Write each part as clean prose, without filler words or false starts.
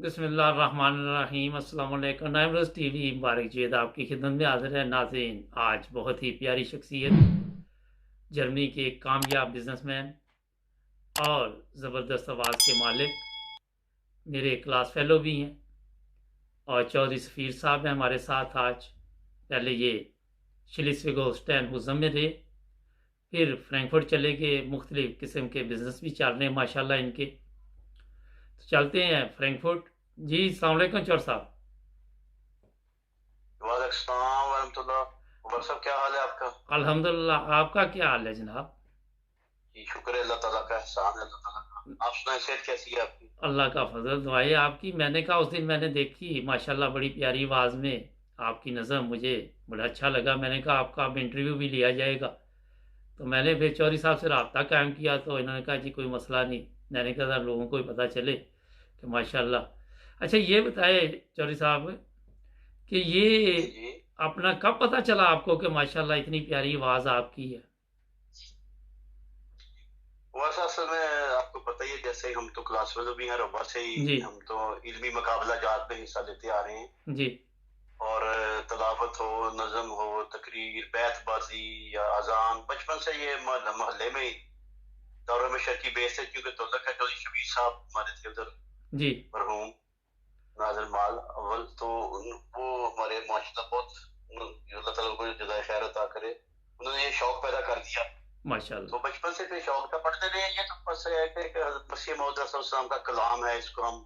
بسم اللہ الرحمن الرحیم۔ السلام علیکم۔ نائمروز ٹی وی مبارک جیت آپ کی خدمت میں حاضر ہے۔ ناظرین، آج بہت ہی پیاری شخصیت، جرمنی کے ایک کامیاب بزنس مین اور زبردست آواز کے مالک، میرے کلاس فیلو بھی ہیں، اور چودھری سفیر صاحب ہیں ہمارے ساتھ آج۔ پہلے یہ شلیسویگ-ہولسٹین ہوزم میں رہے، پھر فرینکفرٹ چلے گئے، مختلف قسم کے بزنس بھی چل رہے ہیں ماشاءاللہ ان کے۔ تو چلتے ہیں فرینکفرٹ۔ جی السلام علیکم چور صاحب۔ وعلیکم السلام ورحمۃ اللہ۔ عمر صاحب کیا حال ہے آپ کا؟ الحمدللہ، آپ کا کیا حال ہے جناب؟ جی شکر ہے، اللہ تعالیٰ کا احسان ہے، اللہ تعالیٰ کا۔ آپ سنائیں، صحت کیسی ہے آپ کی؟ اللہ کا فضل دعائیں آپ کی۔ میں نے کہا اس دن میں نے دیکھی ماشاءاللہ بڑی پیاری آواز میں آپ کی نظم، مجھے بڑا اچھا لگا۔ میں نے کہا آپ کا اب انٹرویو بھی لیا جائے گا، تو میں نے پھر چودھری صاحب سے رابطہ قائم کیا، تو انہوں نے کہا جی کوئی مسئلہ نہیں۔ میں نے کہا لوگوں کو بھی پتہ چلے کہ ماشاءاللہ۔ اچھا یہ بتائے چودھری صاحب کہ یہ جی اپنا کب پتہ چلا آپ کو کہ ماشاءاللہ اتنی پیاری آواز آپ کی ہے؟ ویسا اصل میں آپ کو پتہ ہی ہے، جیسے ہم تو کلاس فیلو بھی ہیں، ربا سے ہی جی ہم تو علمی مقابلہ جات میں حصہ لیتے آ رہے ہیں، جی اور تلاوت ہو، نظم ہو، تقریر، بیت بازی یا اذان، بچپن سے یہ محلے میں ہی دورہ میں شرکی بیس ہے، کیونکہ تولک ہے چودھری شبیر صاحب ہمارے تھے ادھر جی مرحوم ناظر مال اول، تو وہ ہمارے معاشرہ بہت، اللہ تعالیٰ کو جزائے خیر عطا کرے، انہوں نے یہ شوق پیدا کر دیا، ماشاءاللہ۔ تو بچپن سے پھر شوق تھا، پڑھتے رہے ہیں۔ یہ تو بس ہے کہ حضرت مسیح موعود صلی اللہ علیہ وسلم کا کلام ہے، اس کو ہم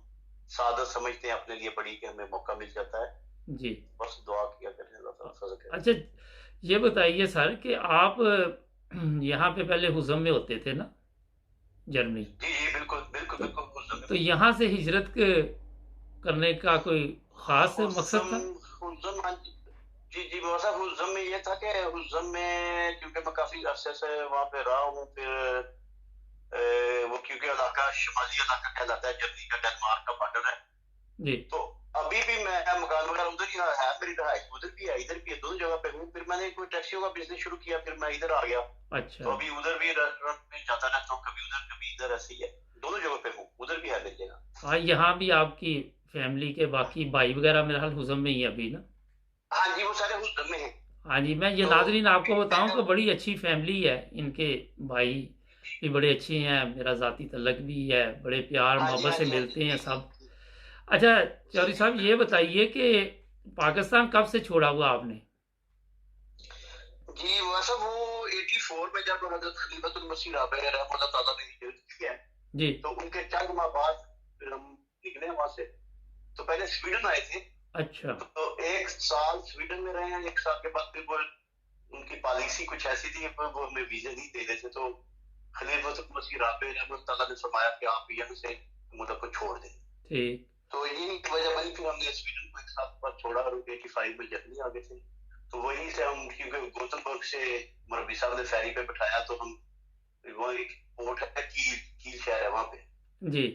سعادت سمجھتے ہیں اپنے لیے بڑی، کہ ہمیں موقع مل جاتا ہے، جی بس دعا کیا کریں، اللہ تعالیٰ فضل کرے۔ اچھا یہ بتائیے سر کہ آپ یہاں پہ پہلے ہوزم میں ہوتے تھے نا، جرمنی؟ جی جی بالکل بالکل تو بالکل۔ تو یہاں سے ہجرت کرنے کا کوئی خاص مقصد تھا؟ حزم جی جی ویسا حزم میں یہ تھا کہ حزم میں کیونکہ میں کافی عرصے سے وہاں پہ رہا ہوں، پھر وہ کیونکہ علاقہ شمالی علاقہ کہلاتا ہے، جرمنی کا ڈنمارک کا بارڈر ہے، جی تو ابھی بھی میں مکان وغیرہ ادھر ہی ہے، میری رہائش ادھر بھی ہے ادھر بھی ہے، دونوں جگہ پہ ہوں۔ پھر میں نے کوئی ٹیکسیوں کا بزنس شروع کیا، پھر میں ادھر آ گیا، اچھا تو ابھی ادھر بھی ریسٹورینٹ میں جاتا رہتا ہوں، کبھی ادھر کبھی ادھر، ایسے ہی ہے، دونوں جگہ پہ ہوں، ادھر بھی ہے میری جگہ۔ ہاں، یہاں بھی آپ کی فیملی کے باقی بھائی وغیرہ میرے حال ہوزم میں ہی ابھی نا؟ ہاں جی وہ سارے حزم میں ہیں۔ ہاں جی، میں یہ تو ناظرین آپ کو ابھی بتاؤں کہ بڑی اچھی فیملی ہے ان کے، بھائی بھی بڑے اچھے ہیں، میرا ذاتی تعلق بھی ہے، بڑے پیار ہاں جی محبت ہاں سے جی ہاں جی ملتے ہیں جی سب۔ جی اچھا جی چودھری جی صاحب یہ بالکل بتائیے کہ پاکستان کب سے چھوڑا ہوا آپ نے؟ جی ویسا وہ 84 میں جب حضرت خلیفۃ المسیح رابع رحمۃ اللہ تعالیٰ نے ہجرت کی ہے، جی تو ان کے چند ماہ بعد پھر ہم نکلے وہاں سے، تو پہلے سویڈن آئے تھے، اچھا تو 1 سال سویڈن میں رہے ہیں، 1 سال کے بعد پھر وہ ان کی پالیسی کچھ ایسی تھی کہ وہ ہمیں ویزے نہیں دے رہے تھے، تو خلیفۃ المسیح رابع رحمۃ اللہ تعالیٰ نے فرمایا کہ آپ یہاں سے ملک کو چھوڑ دیں، ٹھیک تو انہیں کی وجہ بنی، پھر ہم نے سویڈن کو 1 سال کے بعد چھوڑا، اور 85 میں جرمنی آ گئے تھے، تو وہیں سے ہم، کیونکہ گوتنبرگ سے مربی صاحب نے فیری پہ بٹھایا، تو ہم وہ ایک پورٹ ہے کیل، کیل شہر ہے وہاں پہ، جی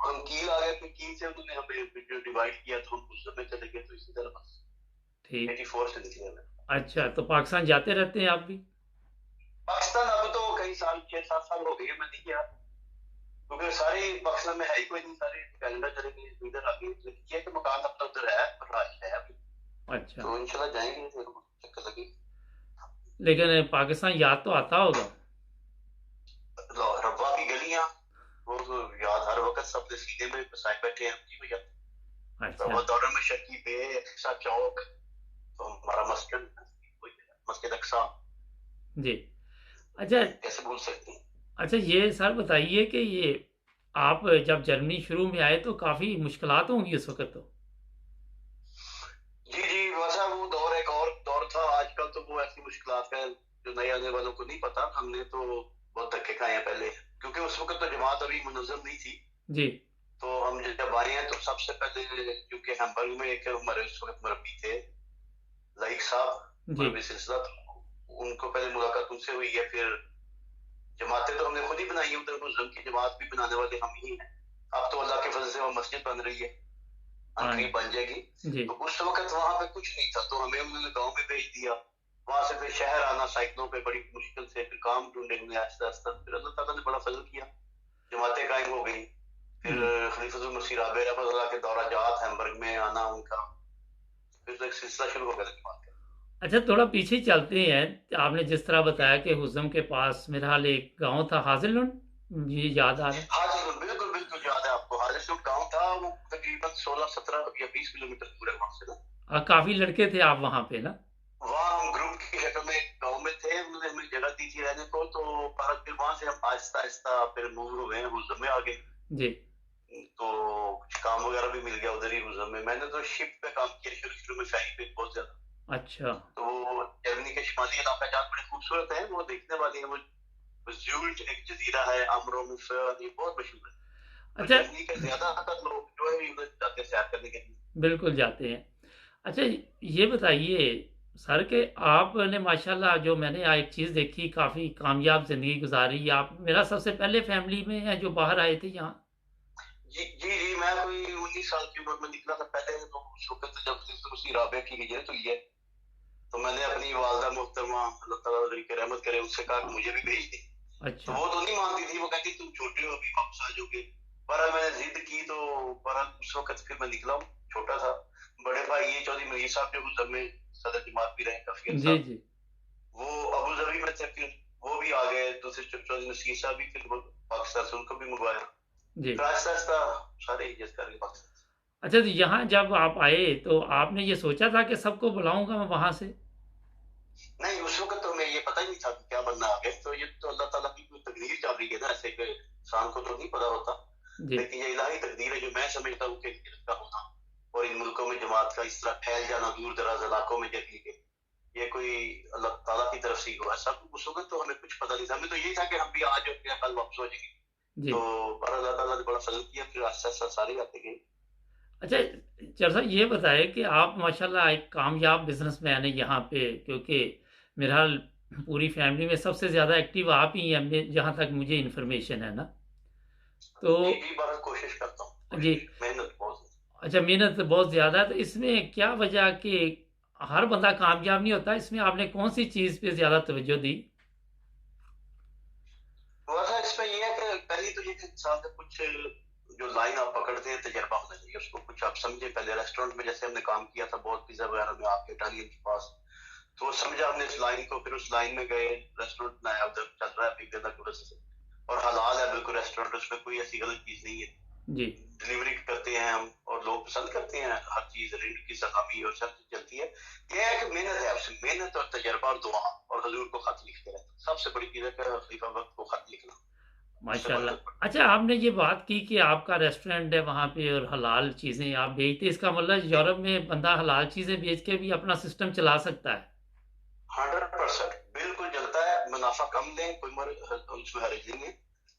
ہم کیل آ گئے، پھر کیل سے انہوں نے ہمیں جو ڈیوائڈ کیا تو ہم اس میں چلے گئے، تو اسی طرح بس ٹھیک 84 سے نکلے ہمیں۔ اچھا تو پاکستان جاتے رہتے ہیں آپ بھی؟ پاکستان اب تو کئی سال، 6-7 سال ہو گئے میں نہیں گیا، کیونکہ سارے پاکستان میں ہے ہی کوئی نہیں، سارے کینیڈا چلے گئے، ادھر آ گئے، لیکن یہ کہ مکان اپنا ادھر ہے، رہائش ہے ابھی، اچھا تو انشاءاللہ جائیں گے، پھر چکر لگے۔ لیکن پاکستان یاد تو آتا ہوگا؟ ربا کی گلیاں وہ تو یاد ہر وقت سب کے سینے میں بسائے بیٹھے ہیں جی بھیا، اچھا ربا دورہ میں شرکی بے، اقصا چوک، تو ہمارا مسجد اقصا، جی اچھا کیسے بھول سکتے ہیں۔ اچھا یہ سر بتائیے کہ یہ آپ جب جرمنی شروع میں آئے تو کافی مشکلات ہوں گی اس وقت تو؟ جی جی ویسا وہ دور ایک اور دور تھا، آج کل تو وہ ایسی مشکلات ہے جو نئے آنے والوں کو نہیں پتا، ہم نے تو بہت دھکے کھائے ہیں پہلے، کیونکہ اس وقت تو جماعت ابھی منظم نہیں تھی، جی تو ہم جب آئے ہیں تو سب سے پہلے کیونکہ ہیمبرگ میں ایک ہمارے اس وقت مربی تھے لائق صاحب، جی مربی سلسلہ، تو ان کو پہلے ملاقات ان سے ہوئی ہے، پھر جماعتیں تو ہم نے خود ہی بنائی ہیں، ادھر مسلم کی جماعت بھی بنانے والے ہم ہی ہیں، اب تو اللہ کے فضل سے وہ مسجد بن رہی ہے، ہاں قریب بن جائے گی، جی تو اس وقت وہاں پہ کچھ نہیں تھا، تو ہمیں انہوں نے گاؤں میں بھیج دیا، وہاں سے پھر شہر آنا سائیکلوں پہ بڑی مشکل سے، پھر کام ڈھونڈے ہوئے آہستہ آہستہ، پھر اللہ تعالیٰ نے بڑا فضل کیا، جماعتیں قائم ہو گئی، پھر جی خلیفۃ المسیح رابع رحمۃ اللہ کے دورہ جات ہیمبرگ میں آنا ان کا، پھر ایک سلسلہ شروع ہو گیا تھا بات کا۔ اچھا تھوڑا پیچھے چلتے ہیں. آپ نے جس طرح بتایا کہ حزم کے پاس میرا حال ایک گاؤں تھا حاضر یہ یاد آ رہا ہے. حاضر بالکل بالکل یاد ہے آپ کو، حاضر گاؤں تھا، وہ تقریباً 16 17 یا 20 کلومیٹر دور ہے وہاں سے نا۔ کافی لڑکے تھے آپ وہاں پہ نا. وہاں ہم گروپ کی شکل میں ایک گاؤں میں تھے، انہوں نے ہمیں جگہ دی تھی رہنے کو، تو پھر وہاں سے ہم آہستہ آہستہ پھر موو ہوئے ہیں حزم میں آگے، جی تو کچھ کام وغیرہ بھی مل گیا ادھر ہی حزم میں۔ میں نے تو شپ پہ کام کیا شروع میں، فیری پہ بہت زیادہ۔ اچھا تو وہ جرمنی کے شمالی علاقہ جات بڑے خوبصورت ہیں، وہ دیکھنے والی ہیں۔ وہ زیولٹ ایک جزیرہ ہے، امرومف، یہ بہت مشہور ہے۔ تو اچھا جرمنی کے زیادہ تر لوگ جو ہے ادھر جاتے ہیں سیر کرنے کے لیے۔ بالکل جاتے ہیں. اچھا یہ بتائیے سر کہ آپ نے ماشاءاللہ جو میں نے ایک چیز دیکھی کافی کامیاب زندگی گزاری آپ میرا سب سے پہلے فیملی میں ہے جو باہر آئے تھے یہاں. جی جی جی، میں کوئی 19 سال کی عمر میں نکلا تھا پہلے، تو اس وقت جب مسیح رابع کی ہجرت ہوئی ہے تو میں نے اپنی والدہ محترمہ اللہ تعالیٰ علیہ کی رحمت کرے ان سے کہا کہ مجھے بھی بھیج دیں۔ تو اچھا وہ تو نہیں مانتی تھی، وہ کہتی تم چھوٹے ہو ابھی واپس آ جاؤ گے۔ بہرحال میں نے ضد کی تو بہرحال اس وقت پھر میں نکلا ہوں، چھوٹا تھا۔ بڑے بھائی یہ چودھری منیر صاحب جو حزب میں صدر جماعت بھی رہے کافی عرصہ، جی جی وہ ابو ظبی میں تھے، پھر وہ بھی آ گئے۔ دوسرے چودھری نصیر صاحب بھی پھر پاکستان سے ان کو بھی منگوایا، جی. پھر آہستہ آہستہ سارے ہجرت کر کے پاکستان۔ اچھا تو یہاں جب آپ آئے تو آپ نے یہ سوچا تھا کہ سب کو بلاؤں گا میں وہاں سے. نہیں، اس وقت تو ہمیں یہ پتہ ہی نہیں تھا کہ کیا بننا آگے، تو یہ تو اللہ تعالیٰ کی کوئی تقدیر چل رہی ہے نا، ایسے کہ انسان کو تو نہیں پتا ہوتا، جی لیکن یہ الہی تقدیر ہے جو میں سمجھتا ہوں کہ ہجرت کا ہونا اور ان ملکوں میں جماعت کا اس طرح پھیل جانا دور دراز علاقوں میں جگہ کے، یہ کوئی اللہ تعالیٰ کی طرف سے ہی ہوا۔ سب اس وقت تو ہمیں کچھ پتہ نہیں تھا، ہمیں تو یہی تھا کہ ہم بھی آج اور کل واپس ہو جائیں گے، جی. تو پر اللہ تعالیٰ نے بڑا فضل کیا، پھر آہستہ آہستہ سارے آتے گئے۔ اچھا چر صاحب یہ بتائے کہ آپ ماشاءاللہ ایک کامیاب بزنس مین ہیں یہاں پہ کیونکہ میرا حال پوری فیملی میں سب سے زیادہ ایکٹیو آپ ہی ہیں جہاں تک مجھے انفارمیشن ہے نا. تو جی جی، بہت کوشش کرتا ہوں، جی کوشش محنت بہت ہے۔ اچھا محنت بہت زیادہ ہے تو اس میں کیا وجہ کہ ہر بندہ کامیاب نہیں ہوتا اس میں آپ نے کون سی چیز پہ زیادہ توجہ دی. ویسا اس میں یہ ہے کہ پہلی تو یہ کہ انسان کا کچھ جو لائن آپ پکڑتے ہیں تجربہ ہونا چاہیے اس کو، کچھ آپ سمجھے۔ پہلے ریسٹورینٹ میں جیسے ہم نے کام کیا تھا بہت پیزا وغیرہ میں آپ کے اٹالین کے پاس، تو وہ سمجھا ہم نے اس لائن کو، پھر اس لائن میں گئے، ریسٹورینٹ نیا ادھر چل رہا ہے بگ ڈنر ٹورسٹ سے، اور حلال ہے بالکل ریسٹورینٹ، اس میں کوئی ایسی غلط چیز نہیں ہے۔ جی ڈلیوری کرتے ہیں ہم اور لوگ پسند کرتے ہیں، ہر چیز رینٹ کی سلامی اور سب چیز چلتی ہے۔ یہ ہے کہ محنت ہے، اس میں محنت اور تجربہ اور دعا اور حضور کو خط لکھتے رہتے، سب سے بڑی چیز ہے کہ خلیفہ وقت کو خط لکھنا، اس سے ماشاءاللہ. برکت پڑتی ہے۔ اچھا آپ نے یہ بات کی کہ آپ کا ریسٹورینٹ ہے وہاں پہ اور حلال چیزیں آپ بیچتے اس کا مطلب یورپ میں بندہ حلال چیزیں بیچ کے بھی اپنا سسٹم چلا سکتا ہے. 100% بالکل جلتا ہے، منافع کم دیں، کوئی اس میں حرج نہیں ہے،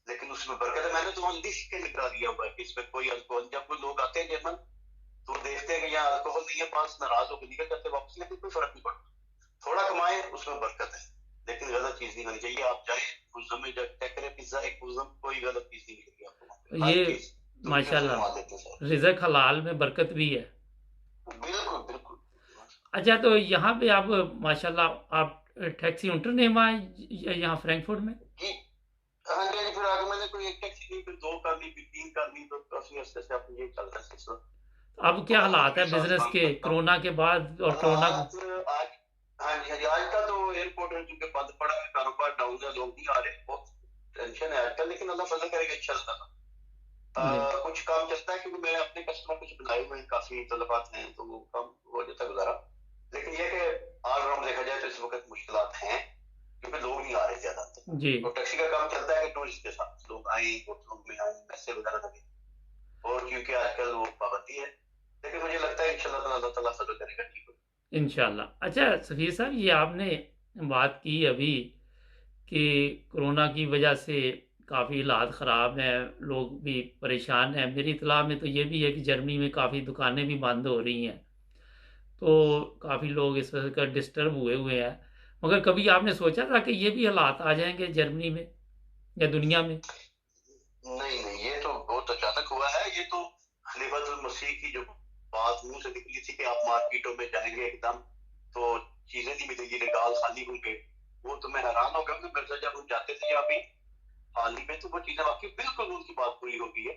لیکن اس میں برکت ہے۔ میں نے تو لکھ کے نکلا دیا ہوا ہے کہ اس میں کوئی الکوہل، جب کوئی لوگ آتے ہیں جرمن تو وہ دیکھتے ہیں کہ یہاں الکوہل نہیں ہے پاس، ناراض ہو کے نکل جاتے واپس، لیکن کوئی فرق نہیں پڑتا، تھوڑا کمائیں اس میں برکت ہے، لیکن غلط چیز نہیں ہونی چاہیے۔ آپ جائیں حزم میں جب چیک کریں پیزا ایک حزم، کوئی غلط چیز نہیں ملے گی آپ کو وہاں پہ، ہر یہ چیز ترکیوں سے ماشاءاللہ منوا دیتے ہیں سر۔ رزق حلال میں برکت بھی ہے. بالکل بالکل۔ اچھا تو یہاں پہ آپ ماشاءاللہ آپ ٹیکسی انٹر نیم آئے یہاں فرینکفرٹ میں. جی ہاں جی، پھر آگے میں نے کوئی ایک ٹیکسی لی، پھر 2 کر لی، پھر 3 کر لی، تو کافی عرصے سے آپ یہ چل رہا ہے سلسلہ۔ اب تو کیا میں خود حالات بھی ہے ساتھ بزنس کام کے کرتا ہوں۔ کرونا کے بعد اور کرونا حالات آج، ہاں جی ہاں جی، آج کا تو ایئرپورٹ ہے چونکہ بند پڑا ہے، کاروبار ڈاؤن ہے، لوگ نہیں آ رہے، بہت ٹینشن ہے آج کل، لیکن اللہ فضل کرے گا انشاءاللہ۔ جی کچھ کام چلتا ہے کیونکہ میں اپنے کسٹمر کچھ بنائے ہوئے ہیں، کافی طلبات ہیں، تو وہ کام ہو جاتا ہے گزارا، لیکن یہ کہ آل راؤنڈ دیکھا جائے تو اس وقت مشکلات ہیں کیونکہ لوگ نہیں آ رہے زیادہ تر، جی اور ٹیکسی کا کام چلتا ہے کہ ٹورسٹ کے ساتھ لوگ آئیں، ہوٹلوں میں آئیں، میسے وغیرہ لگے، اور کیونکہ آج کل وہ پابندی ہے، لیکن مجھے لگتا ہے انشاءاللہ تعالیٰ اللہ تعالیٰ فضل کرے گا، ٹھیک ہو۔ انشاءاللہ. اچھا سفیر صاحب یہ آپ نے بات کی ابھی کہ کرونا کی وجہ سے کافی حالات خراب ہیں، لوگ بھی پریشان ہیں. میری اطلاع میں تو یہ بھی ہے کہ جرمنی میں کافی دکانیں بھی بند ہو رہی ہیں، تو کافی لوگ اس وجہ کا ڈسٹرب ہوئے ہیں. مگر کبھی آپ نے سوچا تھا کہ یہ بھی حالات آ جائیں گے جرمنی میں یا دنیا میں؟ نہیں نہیں، یہ تو بہت اچانک ہوا ہے، یہ تو خلیفۃ المسیح کی جو بات منہ سے نکلی تھی کہ آپ مارکیٹوں میں جائیں گے ایک دم تو چیزیں نہیں ملیں گی، ریگال خالی ہوں گے، وہ تو میں حیران ہو گیا کہ مرزا جب ہم جاتے تھے یا ابھی حال ہی میں، تو وہ چیزیں واقعی بالکل ان کی بات پوری ہو گئی ہے